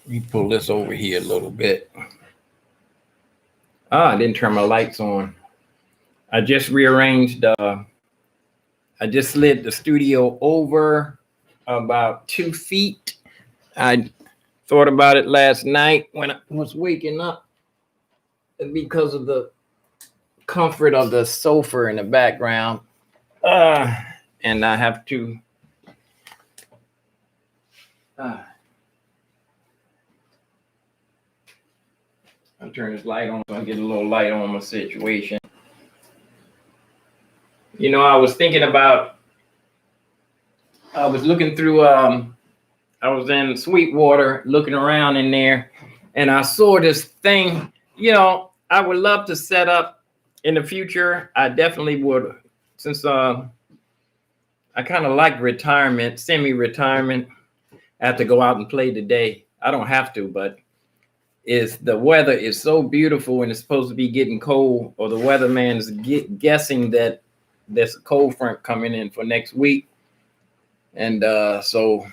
Let me pull this over here a little bit. I didn't turn my lights on. I just rearranged. I just slid the studio over about 2 feet. I thought about it last night when I was waking up because of the comfort of the sofa in the background. And I have to. I'll turn this light on so I get a little light on my situation. You know, I was thinking about, I was looking through, I was in Sweetwater looking around in there, and I saw this thing. You know, I would love to set up in the future. I definitely would, since I kind of like retirement, semi-retirement. I have to go out and play today. I don't have to, but the weather is so beautiful and it's supposed to be getting cold, or the weatherman's guessing that there's a cold front coming in for next week. And so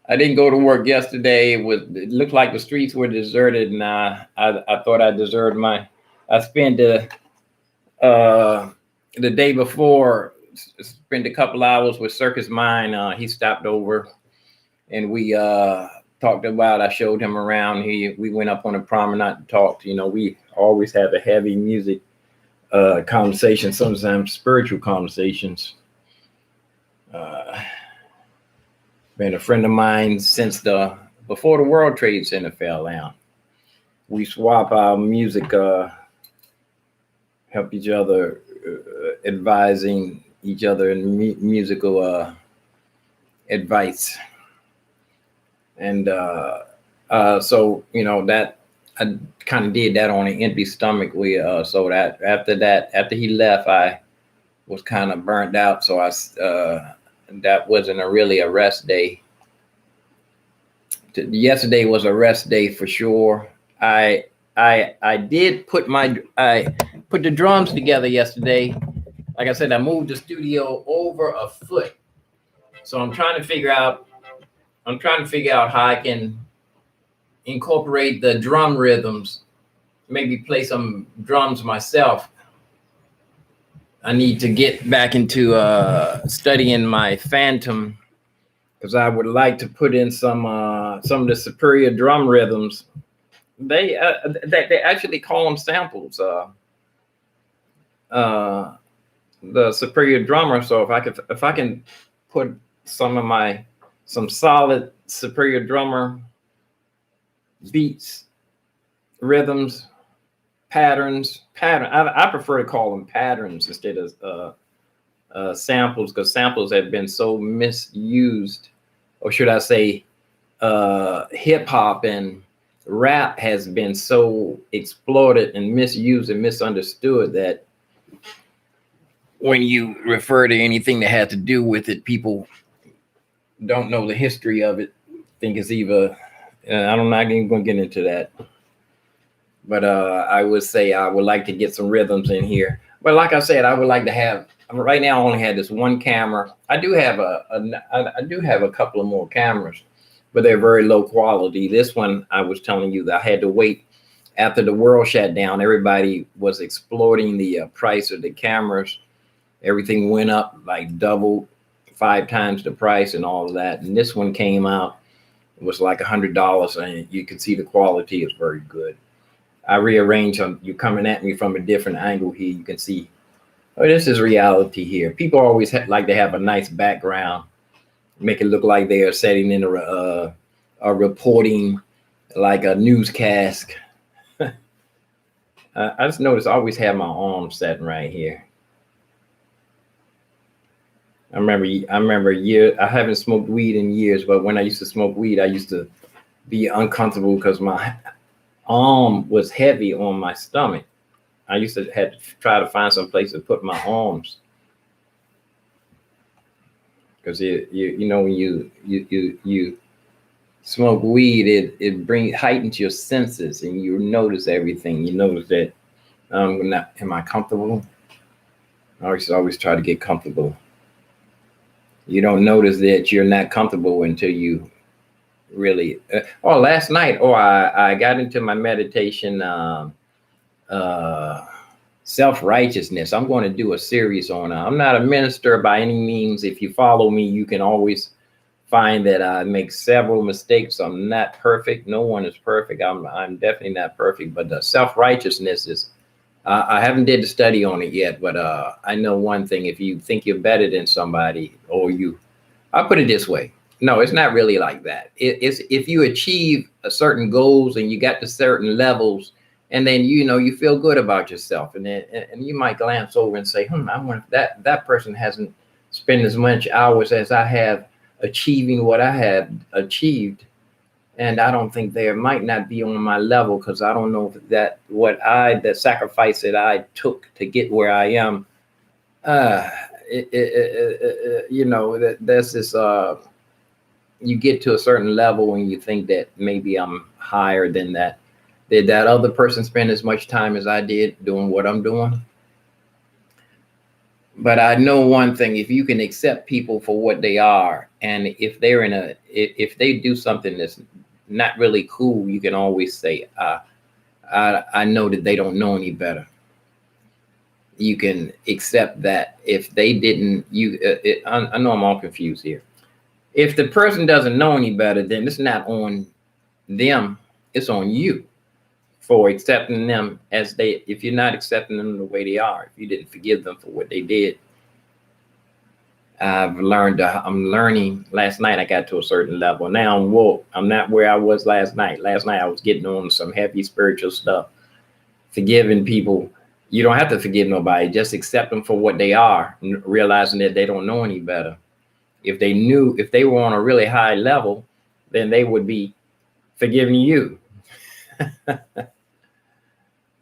I didn't go to work yesterday. It looked like the streets were deserted, and I thought I deserved I spent the day before, spent a couple hours with Circus Mind. He stopped over and we talked about, I showed him around. We went up on a promenade and talked. You know, we always have a heavy music conversation, sometimes spiritual conversations. Been a friend of mine since before the World Trade Center fell down. We swap our music, help each other, advising each other in musical advice. And so, you know, that I kind of did that on an empty stomach. So that after he left, I was kind of burnt out. So that wasn't really a rest day. Yesterday was a rest day for sure. I did put the drums together yesterday. Like I said, I moved the studio over a foot. So I'm trying to figure out how I can incorporate the drum rhythms, maybe play some drums myself. I need to get back into studying my phantom, because I would like to put in some of the superior drum rhythms. They actually call them samples. The superior drummer. So if I can put some solid superior drummer beats, rhythms, patterns. I prefer to call them patterns instead of samples, because samples have been so misused, or should I say, hip hop and rap has been so exploited and misused and misunderstood that when you refer to anything that had to do with it, people don't know the history of it. Think it's either, I'm not even going to get into that. But I would say I would like to get some rhythms in here. But like I said, I would like to have. Right now, I only had this one camera. I do have a couple of more cameras, but they're very low quality. This one, I was telling you that I had to wait after the world shut down. Everybody was exploiting the price of the cameras. Everything went up like double, 5 times the price and all of that. And this one came out, it was like $100, and you can see the quality is very good. I rearranged you coming at me from a different angle here. You can see, oh, this is reality here. People always like to have a nice background, make it look like they are setting in a reporting, like a newscast. I just noticed I always have my arm setting right here. I remember I haven't smoked weed in years, but when I used to smoke weed, I used to be uncomfortable because my arm was heavy on my stomach. I used to have to try to find some place to put my arms, because you know, when you smoke weed, it heightens your senses, and you notice everything. You notice that am I comfortable? I always try to get comfortable. You don't notice that you're not comfortable until you really. Last night, I got into my meditation. Uh, Self-righteousness. I'm going to do a series on. I'm not a minister by any means. If you follow me, you can always find that I make several mistakes. I'm not perfect. No one is perfect. I'm definitely not perfect. But the self-righteousness is. I haven't did the study on it yet, but I know one thing: if you think you're better than somebody, or I'll put it this way. No, it's not really like that. It's if you achieve a certain goals and you got to certain levels, and then you feel good about yourself, and then and you might glance over and say, I wonder if that person hasn't spent as much hours as I have achieving what I have achieved, and I don't think they might not be on my level because I don't know if the sacrifice that I took to get where I am. Uh, that there's this. You get to a certain level and you think that maybe I'm higher than that. Did that other person spend as much time as I did doing what I'm doing? But I know one thing: if you can accept people for what they are, and if they do something that's not really cool, you can always say, I know that they don't know any better. You can accept that. If they didn't, I know I'm all confused here. If the person doesn't know any better, then it's not on them, it's on you for accepting them if you're not accepting them the way they are, if you didn't forgive them for what they did. I'm learning. Last night I got to a certain level. Now I'm woke. I'm not where I was last night. Last night I was getting on some heavy spiritual stuff. Forgiving people. You don't have to forgive nobody. Just accept them for what they are, realizing that they don't know any better. If they were on a really high level, then they would be forgiving you.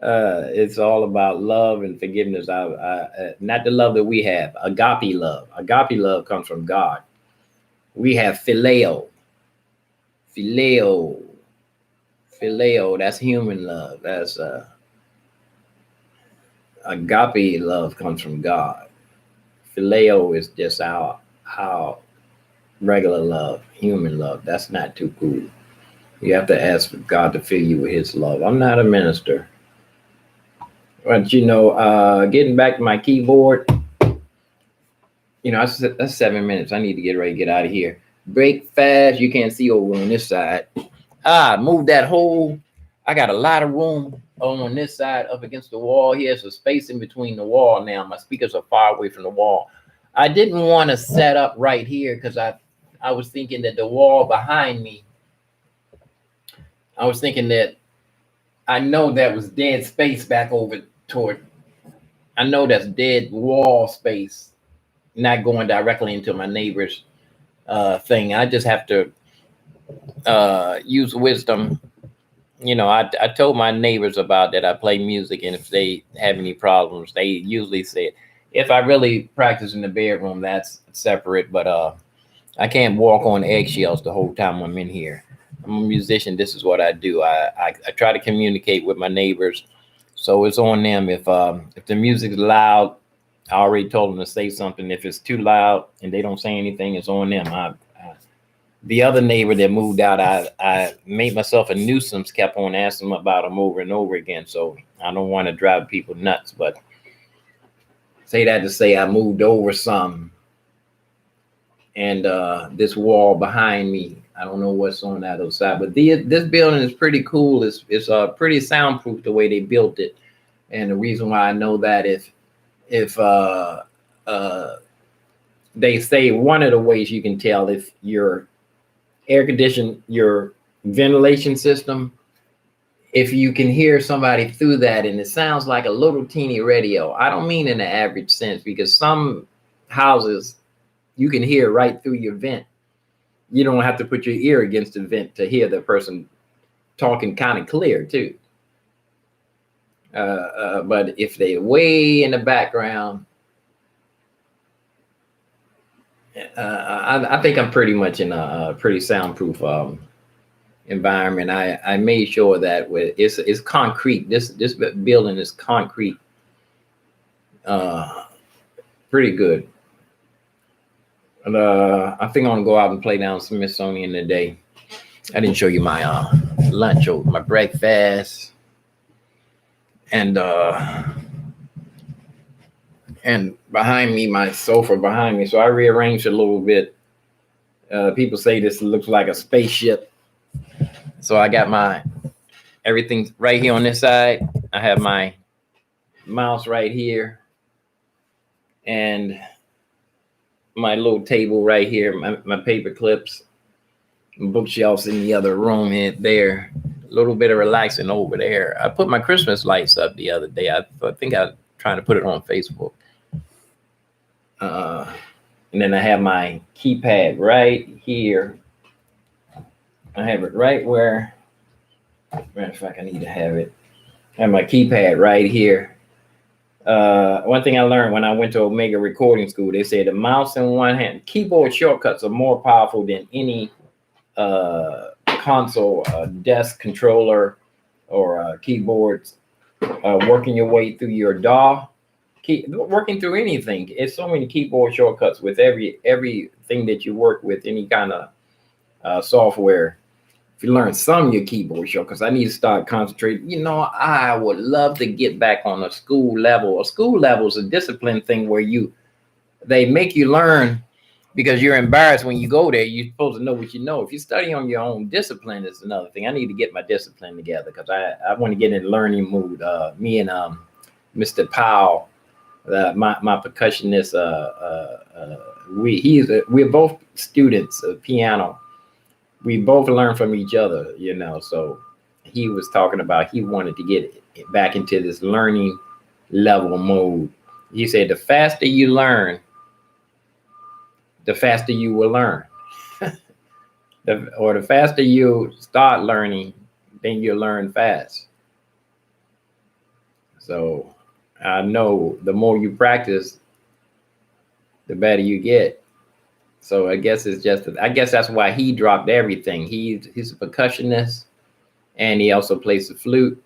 It's all about love and forgiveness. Not the love that we have. Agape love. Agape love comes from God. We have phileo. Phileo. Phileo. That's human love. That's agape love comes from God. Phileo is just our regular love, human love. That's not too cool. You have to ask for God to fill you with his love. I'm not a minister. But getting back to my keyboard, that's 7 minutes. I need to get ready to get out of here. Break fast. You can't see over on this side. Move that hole. I got a lot of room on this side up against the wall here. So space in between the wall now. My speakers are far away from the wall. I didn't want to set up right here because I was thinking that the wall behind me, I was thinking that I know that was dead space back over toward, I know that's dead wall space, not going directly into my neighbor's thing. I just have to use wisdom. I told my neighbors about that. I play music, and if they have any problems, they usually say, if I really practice in the bedroom, that's separate. But I can't walk on eggshells the whole time I'm in here. I'm a musician. This is what I do. I try to communicate with my neighbors, so it's on them. If the music's loud, I already told them to say something. If it's too loud and they don't say anything, it's on them. The other neighbor that moved out, I made myself a nuisance, kept on asking them about them over and over again. So I don't want to drive people nuts, but say that to say I moved over some. And this wall behind me, I don't know what's on that other side, but this building is pretty cool. It's pretty soundproof the way they built it. And the reason why I know that if they say one of the ways you can tell if your air condition, your ventilation system, if you can hear somebody through that and it sounds like a little teeny radio. I don't mean in the average sense, because some houses you can hear right through your vent. You don't have to put your ear against the vent to hear the person talking kind of clear too. But if they're way in the background, I think I'm pretty much in a pretty soundproof environment. I made sure that it's concrete. This building is concrete. Pretty good. And I think I'm gonna go out and play down Smithsonian today. I didn't show you my lunch or my breakfast, and behind me, my sofa behind me. So I rearranged it a little bit. People say this looks like a spaceship. So I got my everything right here on this side. I have my mouse right here, and my little table right here, my paper clips, bookshelves in the other room there. A little bit of relaxing over there. I put my Christmas lights up the other day. I think I was trying to put it on Facebook. And then I have my keypad right here. I have it right where, matter of fact, I need to have it. I have my keypad right here. One thing I learned when I went to Omega Recording School, they said the mouse in one hand, keyboard shortcuts are more powerful than any console, desk controller, or keyboards. Working your way through your DAW, working through anything. It's so many keyboard shortcuts with everything that you work with, any kind of software. If you learn some of your keyboard shortcuts, I need to start concentrating. You know, I would love to get back on a school level. A school level is a discipline thing where they make you learn because you're embarrassed when you go there. You're supposed to know what you know. If you study on your own, discipline is another thing. I need to get my discipline together because I want to get in learning mood. Me and Mr. Powell, my percussionist, we're both students of piano. We both learn from each other, you know. So he was talking about he wanted to get back into this learning level mode. He said the faster you learn, the faster you will learn. Or the faster you start learning, then you learn fast. So I know the more you practice, the better you get. So I guess I guess that's why he dropped everything. He's a percussionist, and he also plays the flute.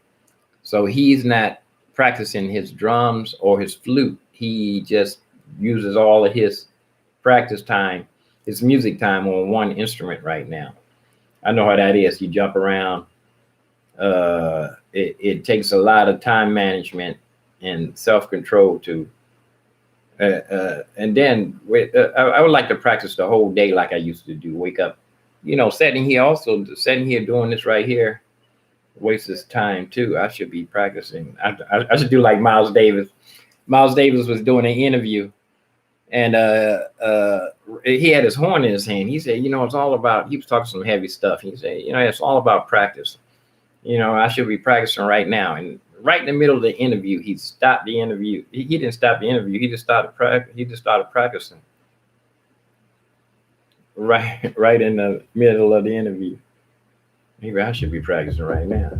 So he's not practicing his drums or his flute. He just uses all of his practice time, his music time on one instrument right now. I know how that is. You jump around. It takes a lot of time management and self-control to and then I would like to practice the whole day like I used to do. Wake up, you know, sitting here doing this right here wastes his time too. I should be practicing. I should do like Miles Davis. Miles Davis was doing an interview, and he had his horn in his hand. He said, you know, it's all about, he was talking some heavy stuff. He said, you know, it's all about practice. You know, I should be practicing right now. And right in the middle of the interview, he stopped the interview. He didn't stop the interview. He just started practicing. Right in the middle of the interview. Maybe I should be practicing right now.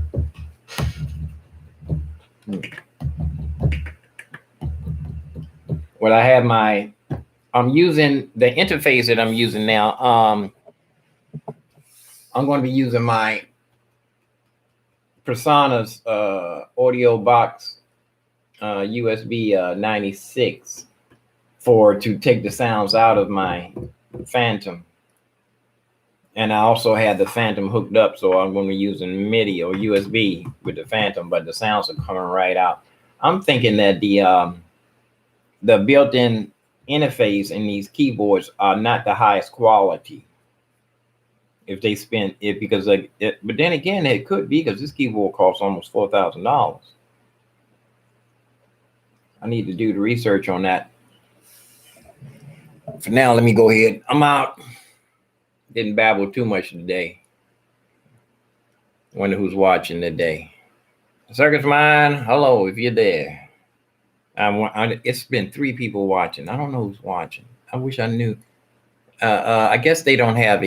Well, I have I'm using the interface that I'm using now. I'm going to be using my Persona's audio box USB 96 to take the sounds out of my Phantom. And I also had the Phantom hooked up, so I'm going to be using MIDI or USB with the Phantom, but the sounds are coming right out. I'm thinking that the built-in interface in these keyboards are not the highest quality. If they spend it, because but then again, it could be because this keyboard costs almost $4,000. I need to do the research on that. For now, let me go ahead. I'm out. Didn't babble too much today. Wonder who's watching today. Circus Mind, hello if you're there. It's been 3 people watching. I don't know who's watching. I wish I knew. I guess they don't have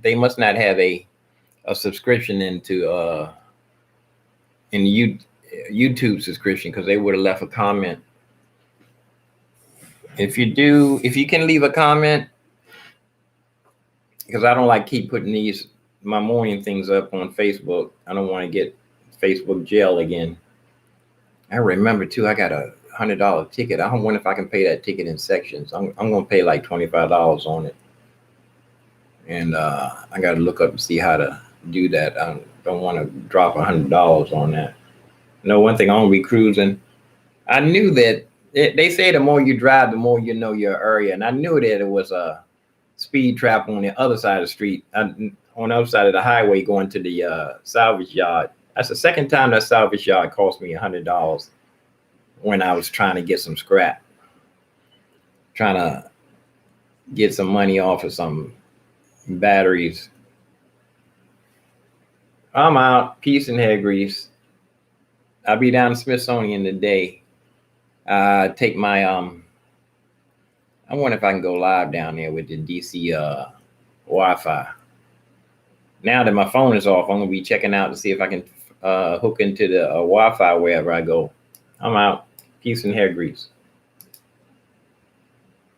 they must not have a subscription into YouTube subscription, because they would have left a comment. If you can leave a comment, because I don't like keep putting my morning things up on Facebook. I don't want to get Facebook jail again. I remember too, I got a $100 ticket. I don't wonder if I can pay that ticket in sections. I'm going to pay like $25 on it. and I got to look up and see how to do that. I don't want to drop $100 on that. One thing, I'm gonna be cruising. I knew that they say the more you drive, the more you know your area, and I knew that it was a speed trap on the other side of the street, on the other side of the highway, going to the salvage yard. That's the second time that salvage yard cost me $100 when I was trying to get some scrap, trying to get some money off of some batteries. I'm out. Peace and hair grease. I'll be down in Smithsonian today. Take my I wonder if I can go live down there with the DC Wi-Fi. Now that my phone is off, I'm gonna be checking out to see if I can hook into the Wi-Fi wherever I go. I'm out. Peace and hair grease.